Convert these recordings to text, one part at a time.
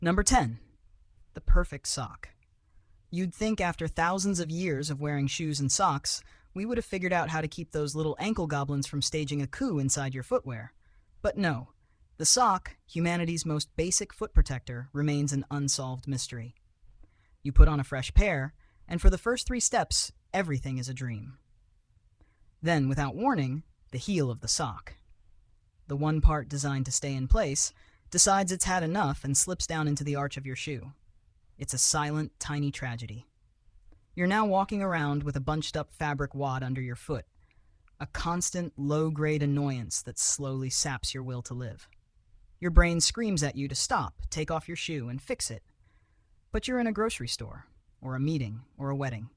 Number 10. The perfect sock. You'd think after thousands of years of wearing shoes and socks, we would have figured out how to keep those little ankle goblins from staging a coup inside your footwear. But no, the sock, humanity's most basic foot protector, remains an unsolved mystery. You put on a fresh pair, and for the first 3 steps, everything is a dream. Then, without warning, the heel of the sock, the one part designed to stay in place, decides it's had enough and slips down into the arch of your shoe. It's a silent, tiny tragedy. You're now walking around with a bunched-up fabric wad under your foot, a constant, low-grade annoyance that slowly saps your will to live. Your brain screams at you to stop, take off your shoe, and fix it. But you're in a grocery store, or a meeting, or a wedding.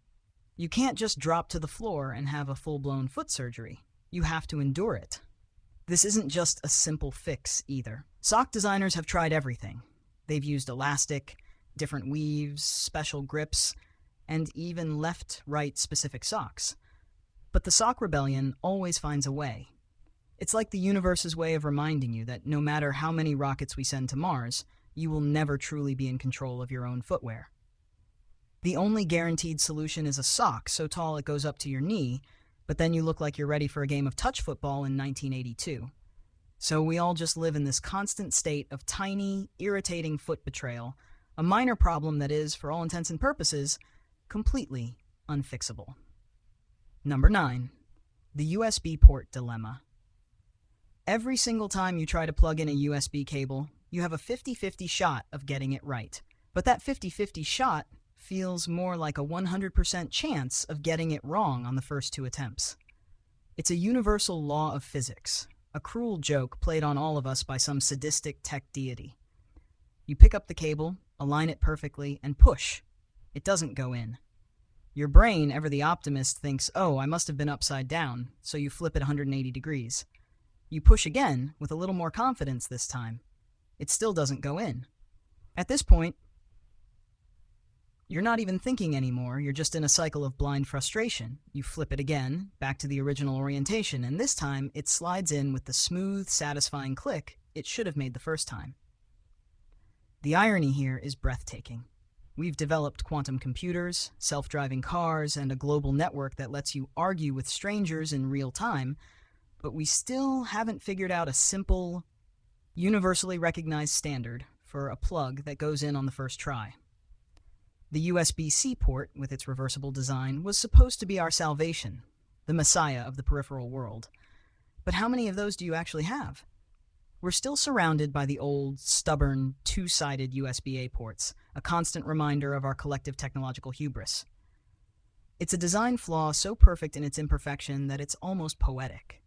You can't just drop to the floor and have a full-blown foot surgery. You have to endure it. This isn't just a simple fix, either. Sock designers have tried everything. They've used elastic, different weaves, special grips, and even left-right specific socks. But the sock rebellion always finds a way. It's like the universe's way of reminding you that no matter how many rockets we send to Mars, you will never truly be in control of your own footwear. The only guaranteed solution is a sock so tall it goes up to your knee, but then you look like you're ready for a game of touch football in 1982. So we all just live in this constant state of tiny, irritating foot betrayal, a minor problem that is, for all intents and purposes, completely unfixable. Number 9. The USB port dilemma. Every single time you try to plug in a USB cable, you have a 50-50 shot of getting it right. But that 50-50 shot feels more like a 100% chance of getting it wrong on the first 2 attempts. It's a universal law of physics, a cruel joke played on all of us by some sadistic tech deity. You pick up the cable, align it perfectly, and push. It doesn't go in. Your brain, ever the optimist, thinks, oh, I must have been upside down, so you flip it 180 degrees. You push again, with a little more confidence this time. It still doesn't go in. At this point, you're not even thinking anymore, you're just in a cycle of blind frustration. You flip it again, back to the original orientation, and this time it slides in with the smooth, satisfying click it should have made the first time. The irony here is breathtaking. We've developed quantum computers, self-driving cars, and a global network that lets you argue with strangers in real time, but we still haven't figured out a simple, universally recognized standard for a plug that goes in on the first try. The USB-C port, with its reversible design, was supposed to be our salvation, the messiah of the peripheral world. But how many of those do you actually have? We're still surrounded by the old, stubborn, 2-sided USB-A ports, a constant reminder of our collective technological hubris. It's a design flaw so perfect in its imperfection that it's almost poetic.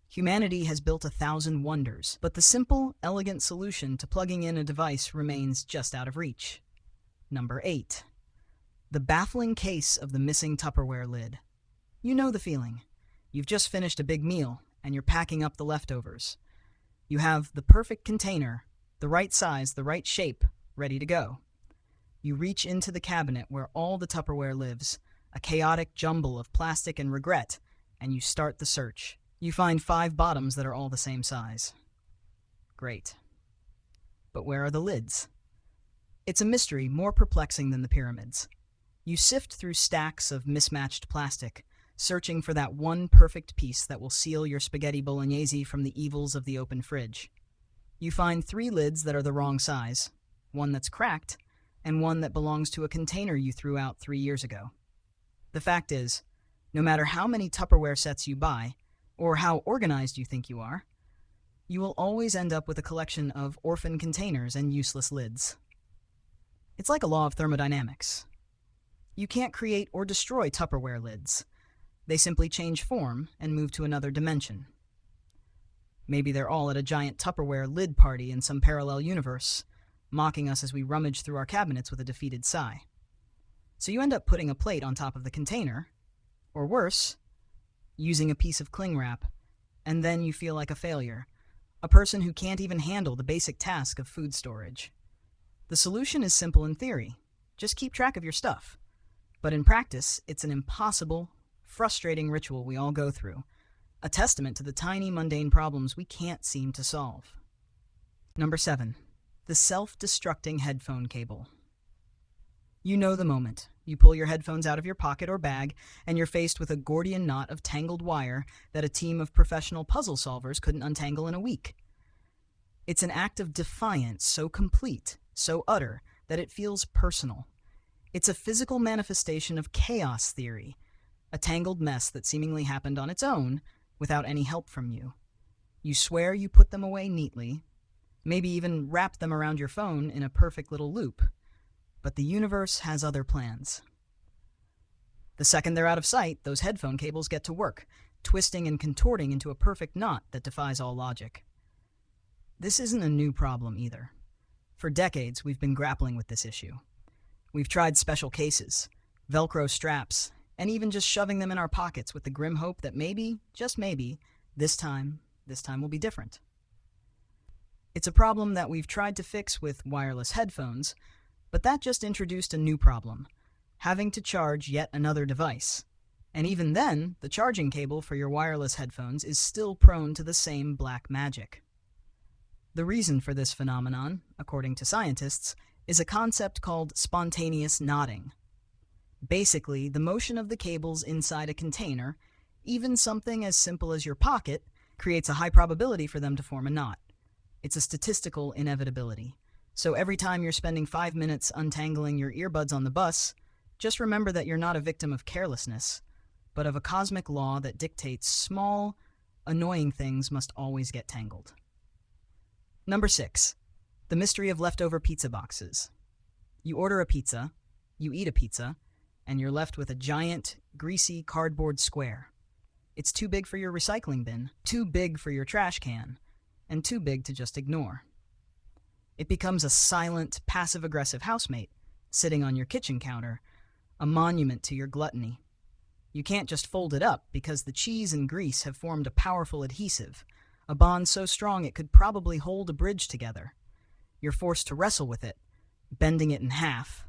Humanity has built 1,000 wonders, but the simple, elegant solution to plugging in a device remains just out of reach. Number 8. The baffling case of the missing Tupperware lid. You know the feeling. You've just finished a big meal, and you're packing up the leftovers. You have the perfect container, the right size, the right shape, ready to go. You reach into the cabinet where all the Tupperware lives, a chaotic jumble of plastic and regret, and you start the search. You find 5 bottoms that are all the same size. Great. But where are the lids? It's a mystery more perplexing than the pyramids. You sift through stacks of mismatched plastic, searching for that one perfect piece that will seal your spaghetti bolognese from the evils of the open fridge. You find 3 lids that are the wrong size, one that's cracked, and one that belongs to a container you threw out 3 years ago. The fact is, no matter how many Tupperware sets you buy, or how organized you think you are, you will always end up with a collection of orphan containers and useless lids. It's like a law of thermodynamics. You can't create or destroy Tupperware lids. They simply change form and move to another dimension. Maybe they're all at a giant Tupperware lid party in some parallel universe, mocking us as we rummage through our cabinets with a defeated sigh. So you end up putting a plate on top of the container, or worse, using a piece of cling wrap, and then you feel like a failure, a person who can't even handle the basic task of food storage. The solution is simple in theory. Just keep track of your stuff. But in practice, it's an impossible, frustrating ritual we all go through, a testament to the tiny, mundane problems we can't seem to solve. Number 7. The self-destructing headphone cable. You know the moment. You pull your headphones out of your pocket or bag, and you're faced with a Gordian knot of tangled wire that a team of professional puzzle solvers couldn't untangle in a week. It's an act of defiance so complete, so utter, that it feels personal. It's a physical manifestation of chaos theory, a tangled mess that seemingly happened on its own without any help from you. You swear you put them away neatly, maybe even wrap them around your phone in a perfect little loop. But the universe has other plans. The second they're out of sight, those headphone cables get to work, twisting and contorting into a perfect knot that defies all logic. This isn't a new problem either. For decades, we've been grappling with this issue. We've tried special cases, Velcro straps, and even just shoving them in our pockets with the grim hope that maybe, just maybe, this time will be different. It's a problem that we've tried to fix with wireless headphones, but that just introduced a new problem, having to charge yet another device. And even then, the charging cable for your wireless headphones is still prone to the same black magic. The reason for this phenomenon, according to scientists, is a concept called spontaneous knotting. Basically, the motion of the cables inside a container, even something as simple as your pocket, creates a high probability for them to form a knot. It's a statistical inevitability. So every time you're spending 5 minutes untangling your earbuds on the bus, just remember that you're not a victim of carelessness, but of a cosmic law that dictates small, annoying things must always get tangled. Number 6. The mystery of leftover pizza boxes. You order a pizza, you eat a pizza, and you're left with a giant, greasy cardboard square. It's too big for your recycling bin, too big for your trash can, and too big to just ignore. It becomes a silent, passive-aggressive housemate, sitting on your kitchen counter, a monument to your gluttony. You can't just fold it up because the cheese and grease have formed a powerful adhesive, a bond so strong it could probably hold a bridge together. You're forced to wrestle with it, bending it in half,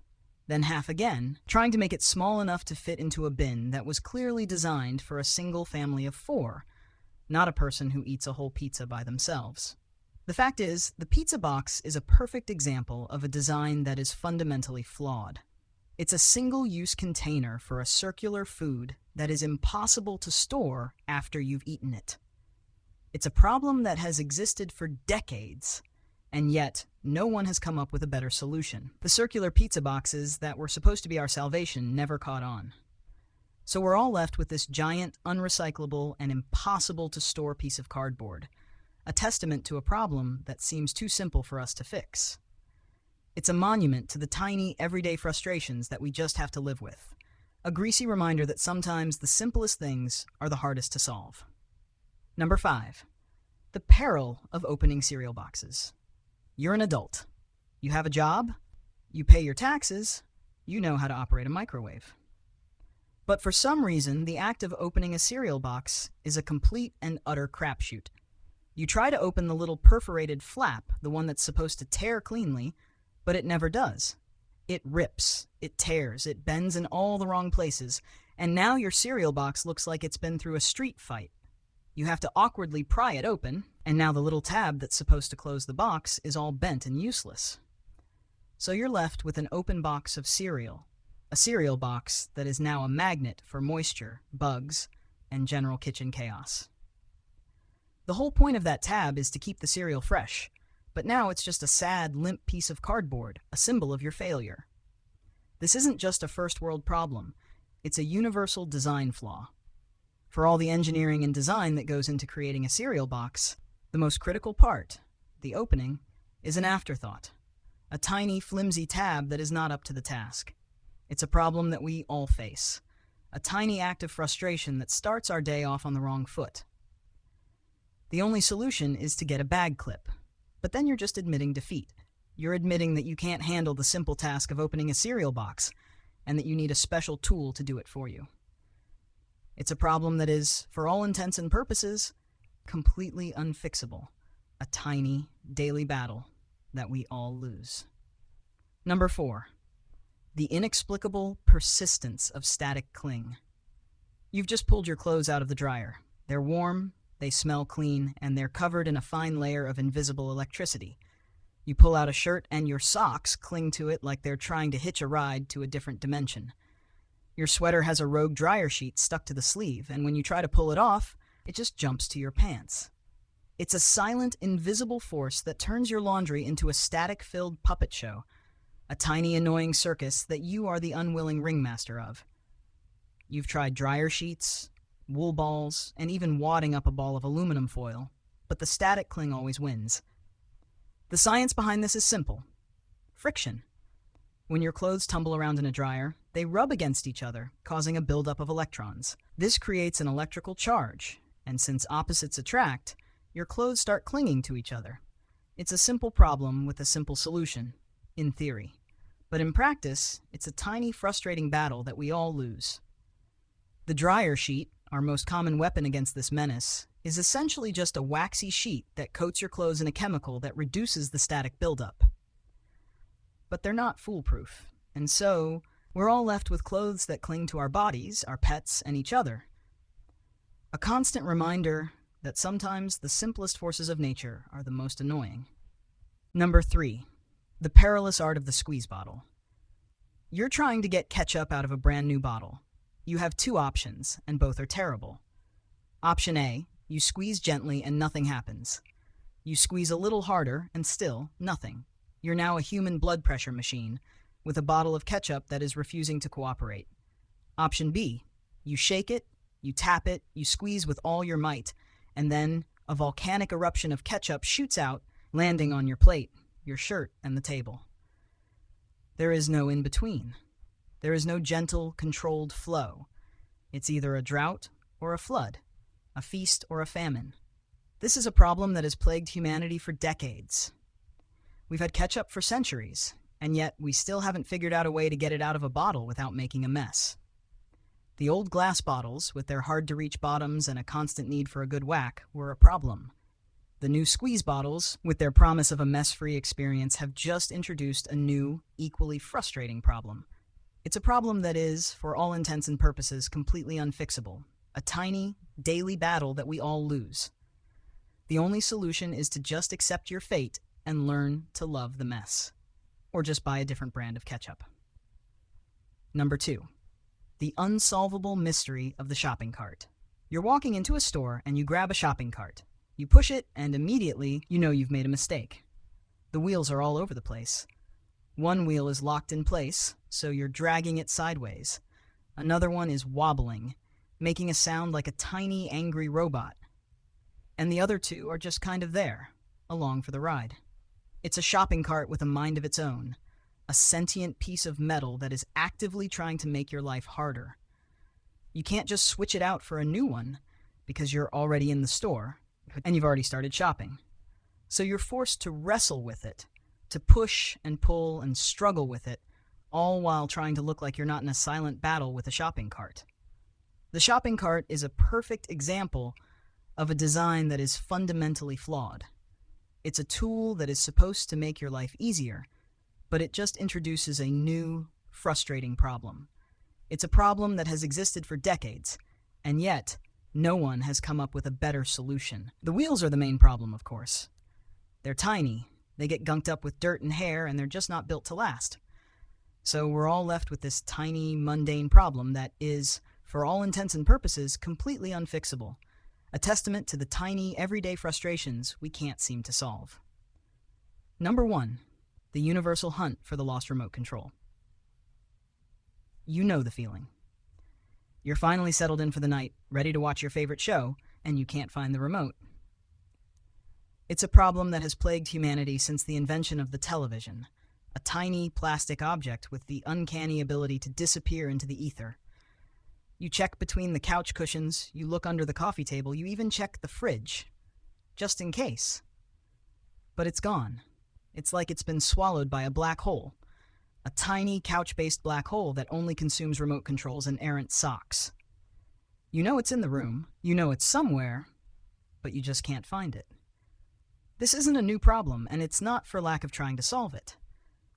then half again, trying to make it small enough to fit into a bin that was clearly designed for a single family of 4, not a person who eats a whole pizza by themselves. The fact is, the pizza box is a perfect example of a design that is fundamentally flawed. It's a single-use container for a circular food that is impossible to store after you've eaten it. It's a problem that has existed for decades, and yet no one has come up with a better solution. The circular pizza boxes that were supposed to be our salvation never caught on. So we're all left with this giant, unrecyclable, and impossible-to-store piece of cardboard, a testament to a problem that seems too simple for us to fix. It's a monument to the tiny, everyday frustrations that we just have to live with, a greasy reminder that sometimes the simplest things are the hardest to solve. Number 5. The peril of opening cereal boxes. You're an adult. You have a job. You pay your taxes. You know how to operate a microwave. But for some reason, the act of opening a cereal box is a complete and utter crapshoot. You try to open the little perforated flap, the one that's supposed to tear cleanly, but it never does. It rips, it tears, it bends in all the wrong places, and now your cereal box looks like it's been through a street fight. You have to awkwardly pry it open, and now the little tab that's supposed to close the box is all bent and useless. So you're left with an open box of cereal, a cereal box that is now a magnet for moisture, bugs, and general kitchen chaos. The whole point of that tab is to keep the cereal fresh, but now it's just a sad, limp piece of cardboard, a symbol of your failure. This isn't just a first-world problem, it's a universal design flaw. For all the engineering and design that goes into creating a cereal box, the most critical part, the opening, is an afterthought, a tiny, flimsy tab that is not up to the task. It's a problem that we all face, a tiny act of frustration that starts our day off on the wrong foot. The only solution is to get a bag clip, but then you're just admitting defeat. You're admitting that you can't handle the simple task of opening a cereal box, and that you need a special tool to do it for you. It's a problem that is, for all intents and purposes, completely unfixable, a tiny, daily battle that we all lose. Number 4. The inexplicable persistence of static cling. You've just pulled your clothes out of the dryer. They're warm, they smell clean, and they're covered in a fine layer of invisible electricity. You pull out a shirt and your socks cling to it like they're trying to hitch a ride to a different dimension. Your sweater has a rogue dryer sheet stuck to the sleeve, and when you try to pull it off, it just jumps to your pants. It's a silent, invisible force that turns your laundry into a static-filled puppet show, a tiny, annoying circus that you are the unwilling ringmaster of. You've tried dryer sheets, wool balls, and even wadding up a ball of aluminum foil, but the static cling always wins. The science behind this is simple. Friction. When your clothes tumble around in a dryer, they rub against each other, causing a buildup of electrons. This creates an electrical charge, and since opposites attract, your clothes start clinging to each other. It's a simple problem with a simple solution, in theory. But in practice, it's a tiny, frustrating battle that we all lose. The dryer sheet, our most common weapon against this menace, is essentially just a waxy sheet that coats your clothes in a chemical that reduces the static buildup. But they're not foolproof, and so we're all left with clothes that cling to our bodies, our pets, and each other. A constant reminder that sometimes the simplest forces of nature are the most annoying. Number 3. The perilous art of the squeeze bottle. You're trying to get ketchup out of a brand new bottle. You have 2 options, and both are terrible. Option A, you squeeze gently and nothing happens. You squeeze a little harder and still nothing. You're now a human blood pressure machine with a bottle of ketchup that is refusing to cooperate. Option B, you shake it, you tap it, you squeeze with all your might, and then a volcanic eruption of ketchup shoots out, landing on your plate, your shirt, and the table. There is no in-between. There is no gentle, controlled flow. It's either a drought or a flood, a feast or a famine. This is a problem that has plagued humanity for decades. We've had ketchup for centuries, and yet we still haven't figured out a way to get it out of a bottle without making a mess. The old glass bottles, with their hard-to-reach bottoms and a constant need for a good whack, were a problem. The new squeeze bottles, with their promise of a mess-free experience, have just introduced a new, equally frustrating problem. It's a problem that is, for all intents and purposes, completely unfixable. A tiny, daily battle that we all lose. The only solution is to just accept your fate and learn to love the mess. Or just buy a different brand of ketchup. Number 2. The unsolvable mystery of the shopping cart. You're walking into a store and you grab a shopping cart. You push it and immediately you know you've made a mistake. The wheels are all over the place. One wheel is locked in place, so you're dragging it sideways. Another one is wobbling, making a sound like a tiny, angry robot. And the other 2 are just kind of there, along for the ride. It's a shopping cart with a mind of its own. A sentient piece of metal that is actively trying to make your life harder. You can't just switch it out for a new one because you're already in the store and you've already started shopping. So you're forced to wrestle with it, to push and pull and struggle with it, all while trying to look like you're not in a silent battle with a shopping cart. The shopping cart is a perfect example of a design that is fundamentally flawed. It's a tool that is supposed to make your life easier, but it just introduces a new, frustrating problem. It's a problem that has existed for decades, and yet no one has come up with a better solution. The wheels are the main problem, of course. They're tiny, they get gunked up with dirt and hair, and they're just not built to last. So we're all left with this tiny, mundane problem that is, for all intents and purposes, completely unfixable. A testament to the tiny, everyday frustrations we can't seem to solve. Number 1. The universal hunt for the lost remote control. You know the feeling. You're finally settled in for the night, ready to watch your favorite show, and you can't find the remote. It's a problem that has plagued humanity since the invention of the television, a tiny plastic object with the uncanny ability to disappear into the ether. You check between the couch cushions, you look under the coffee table, you even check the fridge, just in case. But it's gone. It's like it's been swallowed by a black hole, a tiny couch-based black hole that only consumes remote controls and errant socks. You know it's in the room, you know it's somewhere, but you just can't find it. This isn't a new problem, and it's not for lack of trying to solve it.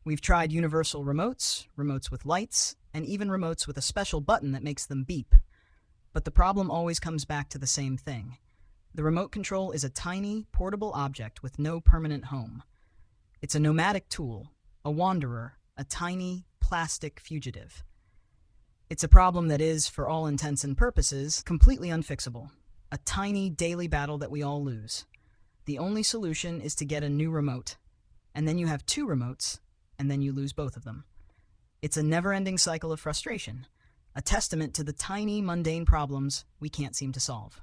We've tried universal remotes, remotes with lights, and even remotes with a special button that makes them beep. But the problem always comes back to the same thing. The remote control is a tiny, portable object with no permanent home. It's a nomadic tool, a wanderer, a tiny plastic fugitive. It's a problem that is, for all intents and purposes, completely unfixable. A tiny daily battle that we all lose. The only solution is to get a new remote. And then you have two remotes, and then you lose both of them. It's a never-ending cycle of frustration, a testament to the tiny, mundane problems we can't seem to solve.